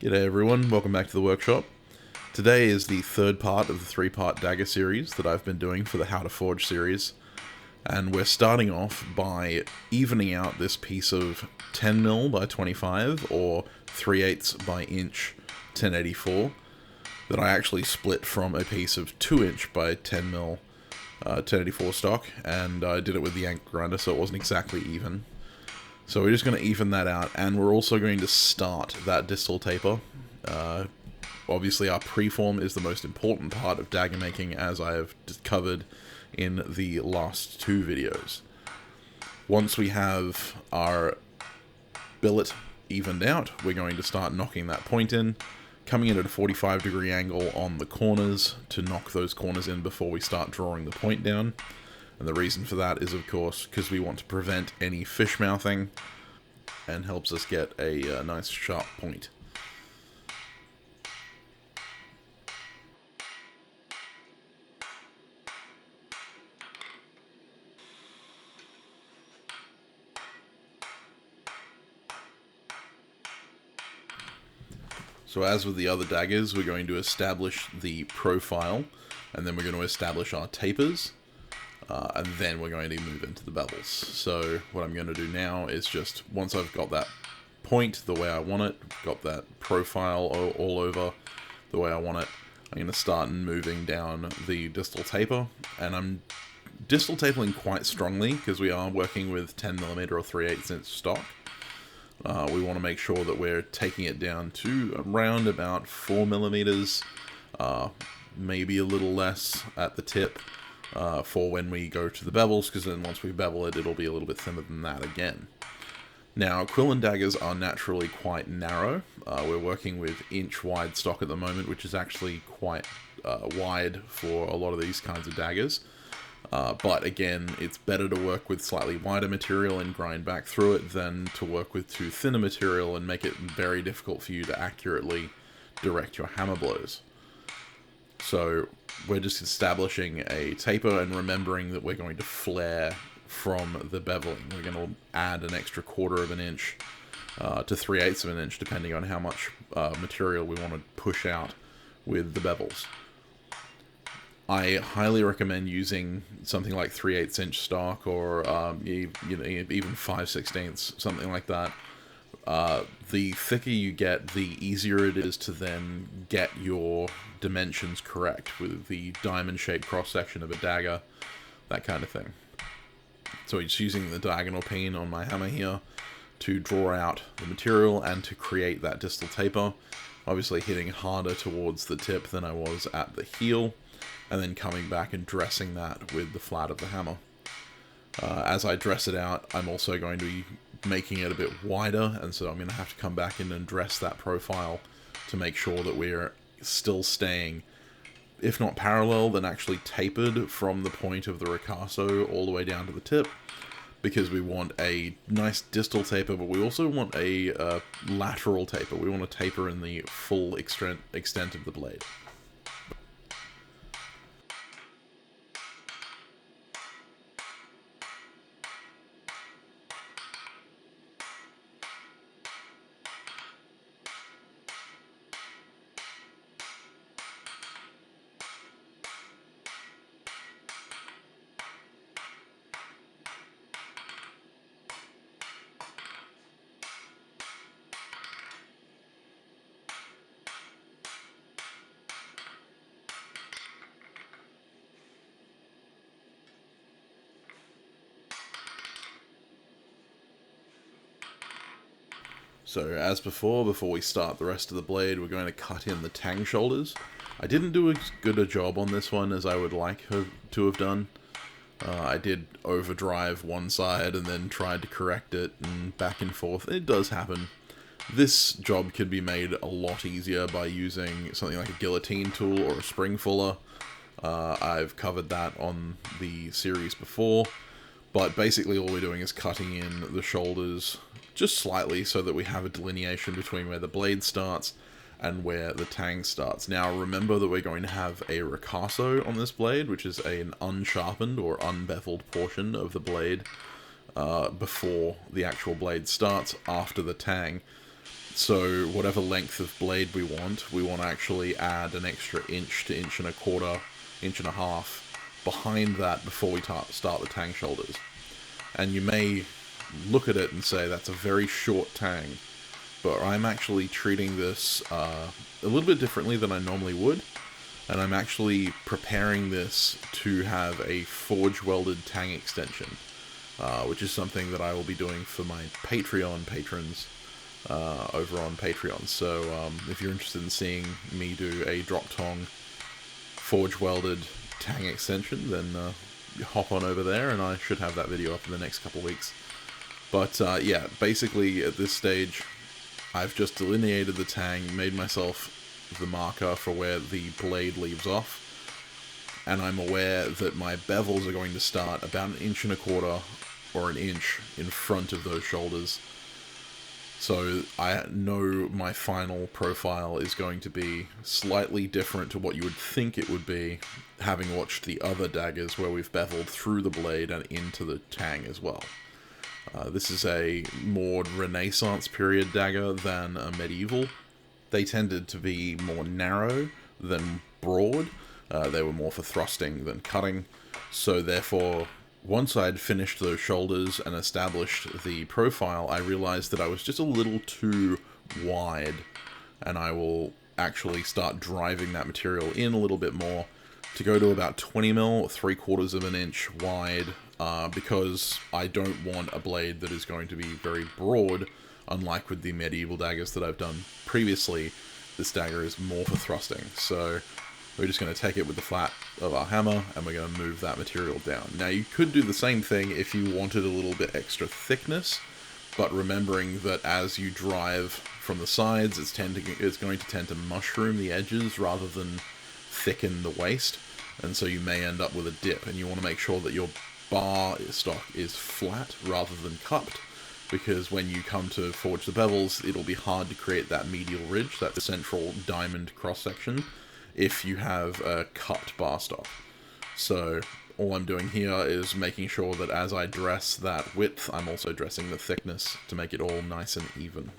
G'day everyone, welcome back to the workshop. Today is the third part of the three-part Dagger series that I've been doing for the How to Forge series. And we're starting off by evening out this piece of 10mm by 25 or 3/8 by inch 1084 that I actually split from a piece of 2" by 10mm 1084 stock, and I did it with the angle grinder so it wasn't exactly even. So we're just going to even that out, and we're also going to start that distal taper. Obviously our preform is the most important part of dagger making, as I have covered in the last two videos. Once we have our billet evened out, we're going to start knocking that point in, coming in at a 45-degree angle on the corners to knock those corners in before we start drawing the point down. And the reason for that is, of course, because we want to prevent any fish mouthing and helps us get a nice sharp point. So as with the other daggers, we're going to establish the profile, and then we're going to establish our tapers. And then we're going to move into the bevels. So what I'm going to do now is just, once I've got that point the way I want it, got that profile all over the way I want it, I'm going to start moving down the distal taper. And I'm distal tapering quite strongly because we are working with 10mm or 3/8 inch stock. We want to make sure that we're taking it down to around about 4mm, maybe a little less at the tip. For when we go to the bevels, because then once we bevel it, it'll be a little bit thinner than that again. Now, Quillon daggers are naturally quite narrow. We're working with inch-wide stock at the moment, which is actually quite wide for a lot of these kinds of daggers. But again, it's better to work with slightly wider material and grind back through it than to work with too thinner material and make it very difficult for you to accurately direct your hammer blows. So we're just establishing a taper and remembering that we're going to flare from the beveling. We're going to add an extra 1/4 of an inch to 3/8 of an inch, depending on how much material we want to push out with the bevels. I highly recommend using something like 3/8 inch stock, or even 5/16, something like that. The thicker you get, the easier it is to then get your dimensions correct with the diamond-shaped cross-section of a dagger, that kind of thing. So it's using the diagonal peen on my hammer here to draw out the material and to create that distal taper, obviously hitting harder towards the tip than I was at the heel, and then coming back and dressing that with the flat of the hammer. As I dress it out, I'm also going to be making it a bit wider, and so I'm going to have to come back in and dress that profile to make sure that we're still staying, if not parallel, then actually tapered from the point of the ricasso all the way down to the tip, because we want a nice distal taper, but we also want a lateral taper. We want to taper in the full extent of the blade. So as before we start the rest of the blade, we're going to cut in the tang shoulders. I didn't do as good a job on this one as I would like to have done. I did overdrive one side and then tried to correct it, and back and forth. It does happen. This job could be made a lot easier by using something like a guillotine tool or a spring fuller. I've covered that on the series before, but basically all we're doing is cutting in the shoulders just slightly so that we have a delineation between where the blade starts and where the tang starts. Now remember that we're going to have a ricasso on this blade, which is an unsharpened or unbeveled portion of the blade before the actual blade starts, after the tang. So whatever length of blade we want to actually add an extra inch to inch and a quarter, inch and a half behind that before we start the tang shoulders. And you may look at it and say that's a very short tang, but I'm actually treating this a little bit differently than I normally would, and I'm actually preparing this to have a forge welded tang extension, which is something that I will be doing for my Patreon patrons over on Patreon. So if you're interested in seeing me do a drop tong forge welded tang extension, then hop on over there, and I should have that video up in the next couple of weeks. But yeah, basically at this stage, I've just delineated the tang, made myself the marker for where the blade leaves off, and I'm aware that my bevels are going to start about an inch and a quarter or an inch in front of those shoulders. So I know my final profile is going to be slightly different to what you would think it would be, having watched the other daggers where we've beveled through the blade and into the tang as well. This is a more Renaissance period dagger than a medieval. They tended to be more narrow than broad. They were more for thrusting than cutting. So therefore, once I'd finished those shoulders and established the profile, I realized that I was just a little too wide, and I will actually start driving that material in a little bit more to go to about 20 mil, 3/4 of an inch wide, because I don't want a blade that is going to be very broad. Unlike with the medieval daggers that I've done previously, this dagger is more for thrusting. So we're just going to take it with the flat of our hammer, and we're going to move that material down. Now, you could do the same thing if you wanted a little bit extra thickness, but remembering that as you drive from the sides, it's going to tend to mushroom the edges rather than thicken the waist, and so you may end up with a dip, and you want to make sure that your bar stock is flat rather than cupped, because when you come to forge the bevels, it'll be hard to create that medial ridge, that central diamond cross-section, if you have a cupped bar stock. So all I'm doing here is making sure that as I dress that width, I'm also dressing the thickness to make it all nice and even.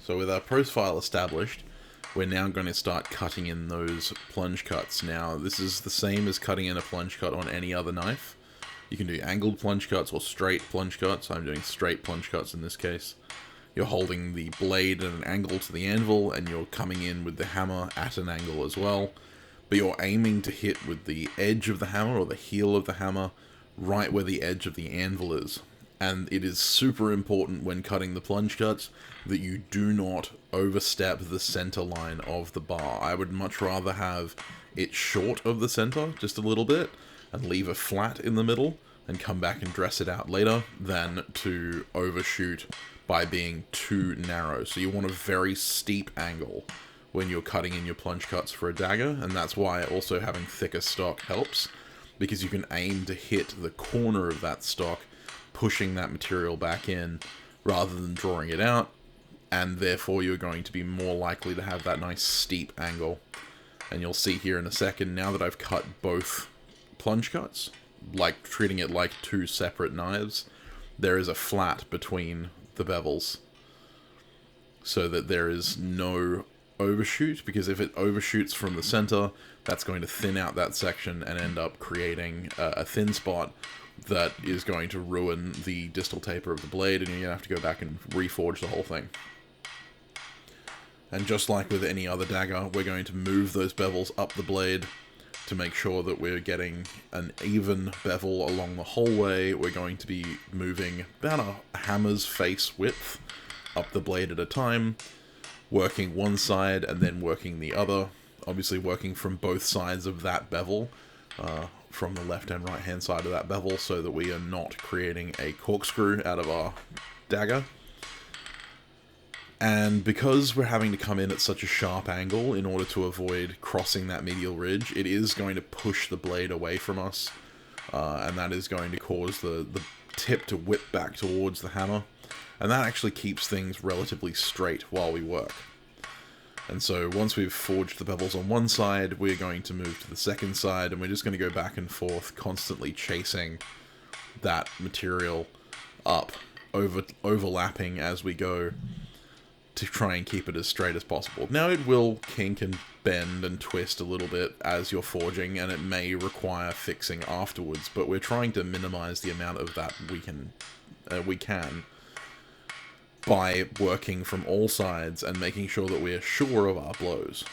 So with our profile established, we're now going to start cutting in those plunge cuts. Now, this is the same as cutting in a plunge cut on any other knife. You can do angled plunge cuts or straight plunge cuts. I'm doing straight plunge cuts in this case. You're holding the blade at an angle to the anvil, and you're coming in with the hammer at an angle as well. But you're aiming to hit with the edge of the hammer, or the heel of the hammer, right where the edge of the anvil is. And it is super important when cutting the plunge cuts that you do not overstep the center line of the bar. I would much rather have it short of the center, just a little bit, and leave a flat in the middle, and come back and dress it out later, than to overshoot by being too narrow. So you want a very steep angle when you're cutting in your plunge cuts for a dagger, and that's why also having thicker stock helps, because you can aim to hit the corner of that stock, pushing that material back in, rather than drawing it out, and therefore you're going to be more likely to have that nice steep angle. And you'll see here in a second, now that I've cut both plunge cuts, like treating it like two separate knives, there is a flat between the bevels, so that there is no overshoot, because if it overshoots from the center, that's going to thin out that section and end up creating a thin spot that is going to ruin the distal taper of the blade, and you're going to have to go back and reforge the whole thing. And just like with any other dagger, we're going to move those bevels up the blade to make sure that we're getting an even bevel along the whole way. We're going to be moving about a hammer's face width up the blade at a time, working one side and then working the other. Obviously working from both sides of that bevel, from the left and right hand side of that bevel, so that we are not creating a corkscrew out of our dagger. And because we're having to come in at such a sharp angle in order to avoid crossing that medial ridge, it is going to push the blade away from us, and that is going to cause the tip to whip back towards the hammer, and that actually keeps things relatively straight while we work. And so once we've forged the bevels on one side, we're going to move to the second side, and we're just going to go back and forth, constantly chasing that material up, overlapping as we go, to try and keep it as straight as possible. Now it will kink and bend and twist a little bit as you're forging, and it may require fixing afterwards, but we're trying to minimize the amount of that we can by working from all sides and making sure that we're sure of our blows.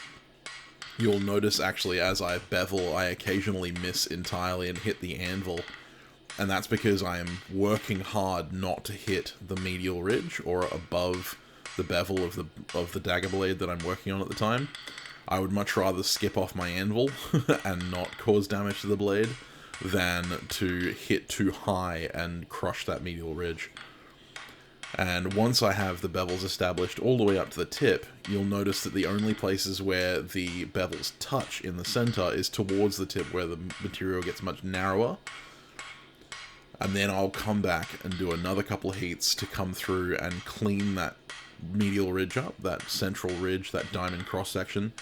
You'll notice actually as I bevel, I occasionally miss entirely and hit the anvil, and that's because I am working hard not to hit the medial ridge or above the bevel of the dagger blade that I'm working on at the time. I would much rather skip off my anvil and not cause damage to the blade than to hit too high and crush that medial ridge. And once I have the bevels established all the way up to the tip, you'll notice that the only places where the bevels touch in the center is towards the tip, where the material gets much narrower. And then I'll come back and do another couple of heats to come through and clean that medial ridge up, that central ridge, that diamond cross section.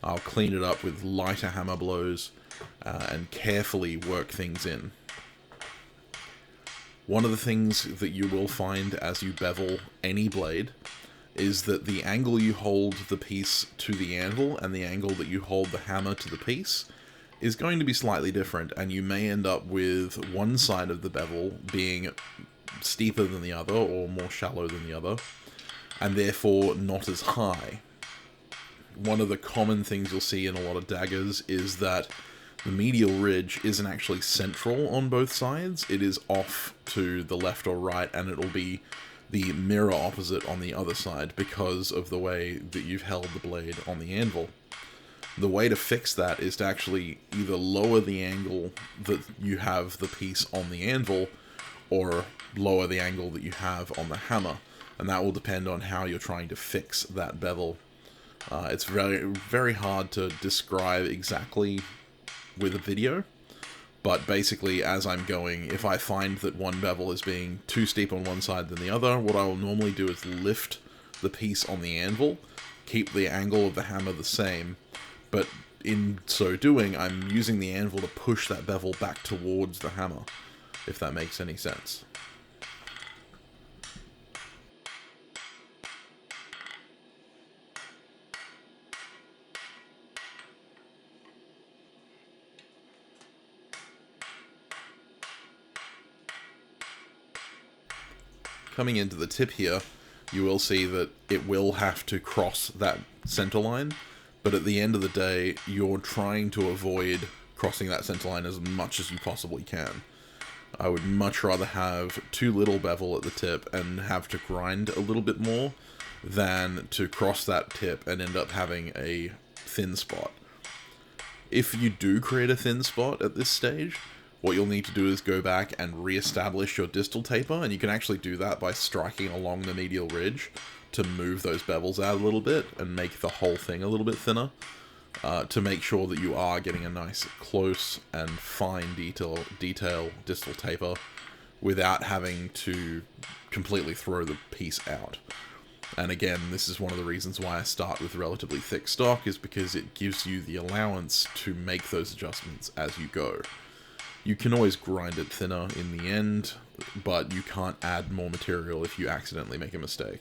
I'll clean it up with lighter hammer blows and carefully work things in. One of the things that you will find as you bevel any blade is that the angle you hold the piece to the anvil and the angle that you hold the hammer to the piece is going to be slightly different, and you may end up with one side of the bevel being steeper than the other or more shallow than the other, and therefore not as high. One of the common things you'll see in a lot of daggers is that the medial ridge isn't actually central on both sides. It is off to the left or right, and it'll be the mirror opposite on the other side because of the way that you've held the blade on the anvil. The way to fix that is to actually either lower the angle that you have the piece on the anvil, or lower the angle that you have on the hammer, and that will depend on how you're trying to fix that bevel. It's very, very hard to describe exactly with a video, but basically as I'm going, if I find that one bevel is being too steep on one side than the other, what I will normally do is lift the piece on the anvil, keep the angle of the hammer the same, but in so doing, I'm using the anvil to push that bevel back towards the hammer, if that makes any sense. Coming into the tip here, you will see that it will have to cross that center line, but at the end of the day, you're trying to avoid crossing that center line as much as you possibly can. I would much rather have too little bevel at the tip and have to grind a little bit more than to cross that tip and end up having a thin spot. If you do create a thin spot at this stage, what you'll need to do is go back and re-establish your distal taper, and you can actually do that by striking along the medial ridge to move those bevels out a little bit and make the whole thing a little bit thinner, to make sure that you are getting a nice close and fine detail distal taper without having to completely throw the piece out. And again, this is one of the reasons why I start with relatively thick stock, is because it gives you the allowance to make those adjustments as you go. You can always grind it thinner in the end, but you can't add more material if you accidentally make a mistake.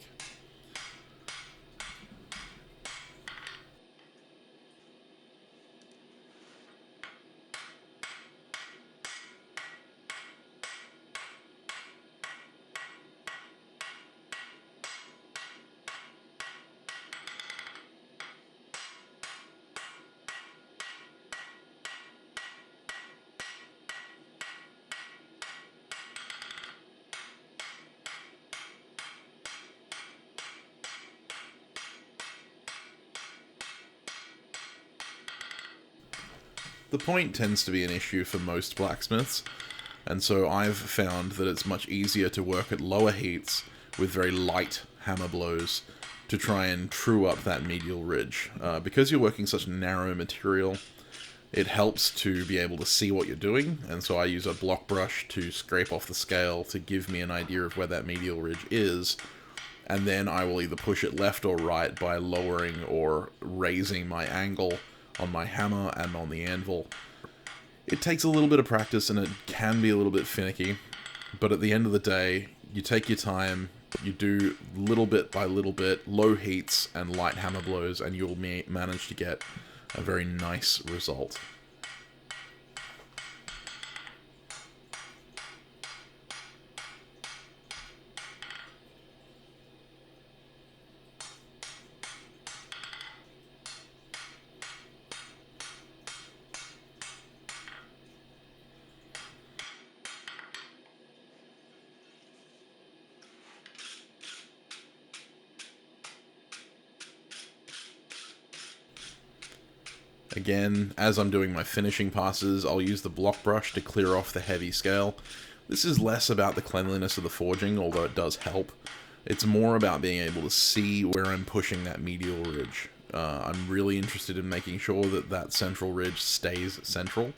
The point tends to be an issue for most blacksmiths, and so I've found that it's much easier to work at lower heats with very light hammer blows to try and true up that medial ridge. Because you're working such narrow material, it helps to be able to see what you're doing, and so I use a block brush to scrape off the scale to give me an idea of where that medial ridge is, and then I will either push it left or right by lowering or raising my angle on my hammer and on the anvil. It takes a little bit of practice and it can be a little bit finicky, but at the end of the day, you take your time, you do little bit by little bit, low heats and light hammer blows, and you'll manage to get a very nice result. Again, as I'm doing my finishing passes, I'll use the block brush to clear off the heavy scale. This is less about the cleanliness of the forging, although it does help. It's more about being able to see where I'm pushing that medial ridge. I'm really interested in making sure that that central ridge stays central,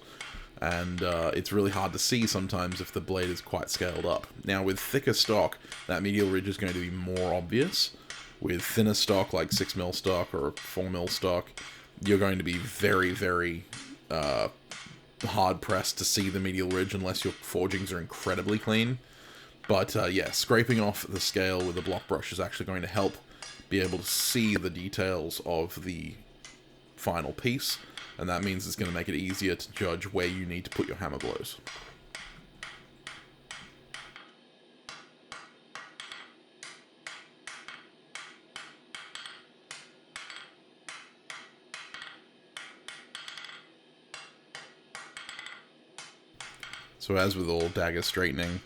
and it's really hard to see sometimes if the blade is quite scaled up. Now, with thicker stock, that medial ridge is going to be more obvious. With thinner stock, like 6mm stock or 4mm stock, you're going to be very, very hard-pressed to see the medial ridge unless your forgings are incredibly clean. But yeah, scraping off the scale with a block brush is actually going to help be able to see the details of the final piece, and that means it's going to make it easier to judge where you need to put your hammer blows. So as with all dagger straightening,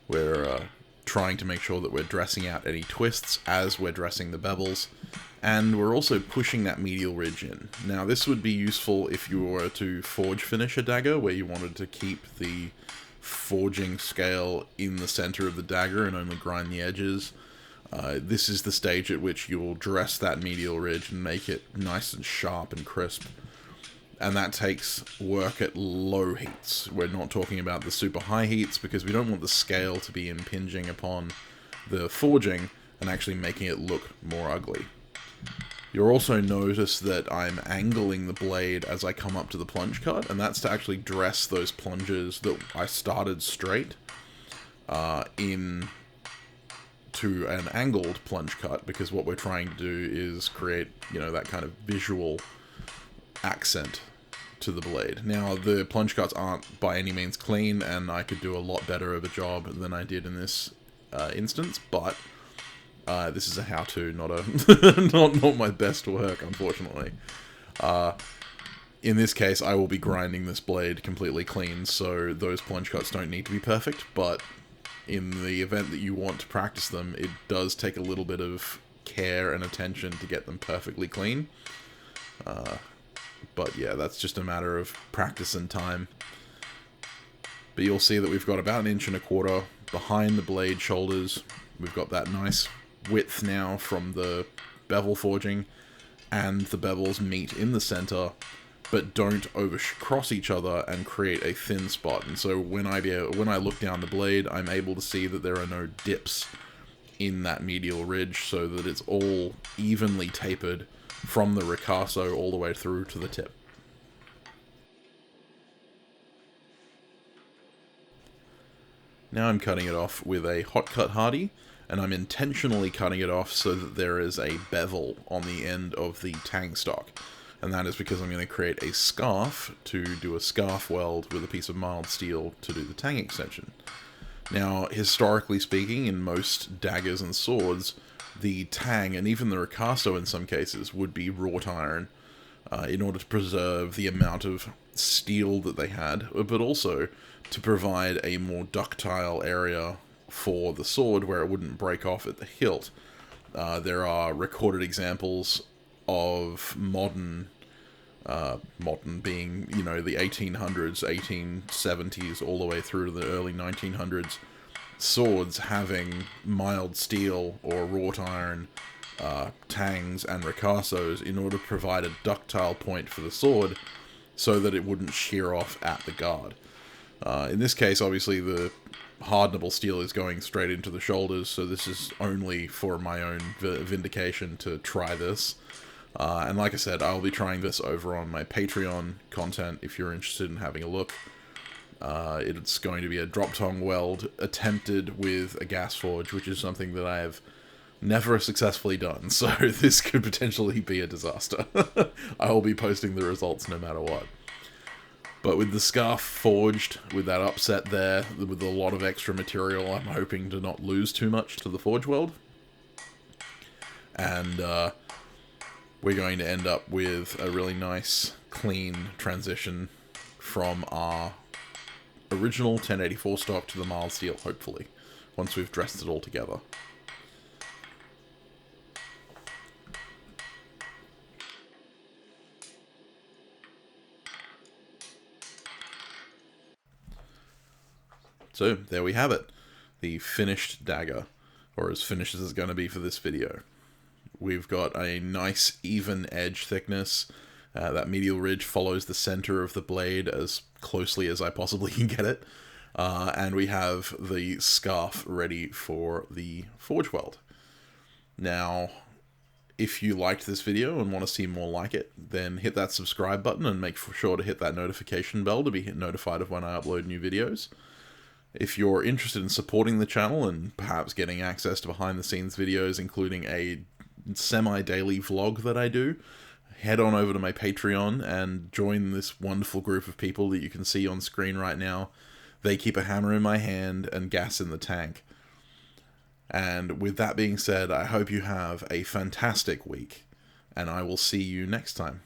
we're trying to make sure that we're dressing out any twists as we're dressing the bevels, and we're also pushing that medial ridge in. Now, this would be useful if you were to forge finish a dagger, where you wanted to keep the forging scale in the center of the dagger and only grind the edges. This is the stage at which you will dress that medial ridge and make it nice and sharp and crisp. And that takes work at low heats. We're not talking about the super high heats, because we don't want the scale to be impinging upon the forging and actually making it look more ugly. You'll also notice that I'm angling the blade as I come up to the plunge cut, and that's to actually dress those plunges that I started straight in to an angled plunge cut, because what we're trying to do is create, you know, that kind of visual accent to the blade. Now, the plunge cuts aren't by any means clean, and I could do a lot better of a job than I did in this instance, but this is a how-to, not a not my best work, unfortunately. In this case, I will be grinding this blade completely clean, so those plunge cuts don't need to be perfect, but in the event that you want to practice them, it does take a little bit of care and attention to get them perfectly clean. But yeah, that's just a matter of practice and time. But you'll see that we've got about 1.25 inches behind the blade shoulders. We've got that nice width now from the bevel forging, and the bevels meet in the center. but don't cross each other and create a thin spot. And so when I look down the blade, I'm able to see that there are no dips in that medial ridge, so that it's all evenly tapered from the ricasso all the way through to the tip. Now I'm cutting it off with a hot cut hardy, and I'm intentionally cutting it off so that there is a bevel on the end of the tang stock. And that is because I'm going to create a scarf to do a scarf weld with a piece of mild steel to do the tang extension. Now, historically speaking, in most daggers and swords, the tang, and even the ricasso in some cases, would be wrought iron in order to preserve the amount of steel that they had, but also to provide a more ductile area for the sword where it wouldn't break off at the hilt. There are recorded examples of modern being, you know, the 1800s, 1870s, all the way through to the early 1900s, swords having mild steel or wrought iron tangs and ricassos in order to provide a ductile point for the sword so that it wouldn't shear off at the guard. In this case, obviously, the hardenable steel is going straight into the shoulders, so this is only for my own vindication to try this. And like I said, I'll be trying this over on my Patreon content if you're interested in having a look. It's going to be a drop tongue weld attempted with a gas forge, which is something that I have never successfully done, so this could potentially be a disaster. I will be posting the results no matter what. But with the scarf forged, with that upset there, with a lot of extra material, I'm hoping to not lose too much to the forge weld. And we're going to end up with a really nice, clean transition from our original 1084 stock to the mild steel, hopefully, once we've dressed it all together. So, there we have it. The finished dagger, or as finished as it's going to be for this video. We've got a nice even edge thickness. That medial ridge follows the center of the blade as closely as I possibly can get it. And we have the scarf ready for the forge weld. Now, if you liked this video and want to see more like it, then hit that subscribe button and make sure to hit that notification bell to be notified of when I upload new videos. If you're interested in supporting the channel and perhaps getting access to behind-the-scenes videos, including a semi-daily vlog that I do, head on over to my Patreon and join this wonderful group of people that you can see on screen right now. They keep a hammer in my hand and gas in the tank. And with that being said, I hope you have a fantastic week, and I will see you next time.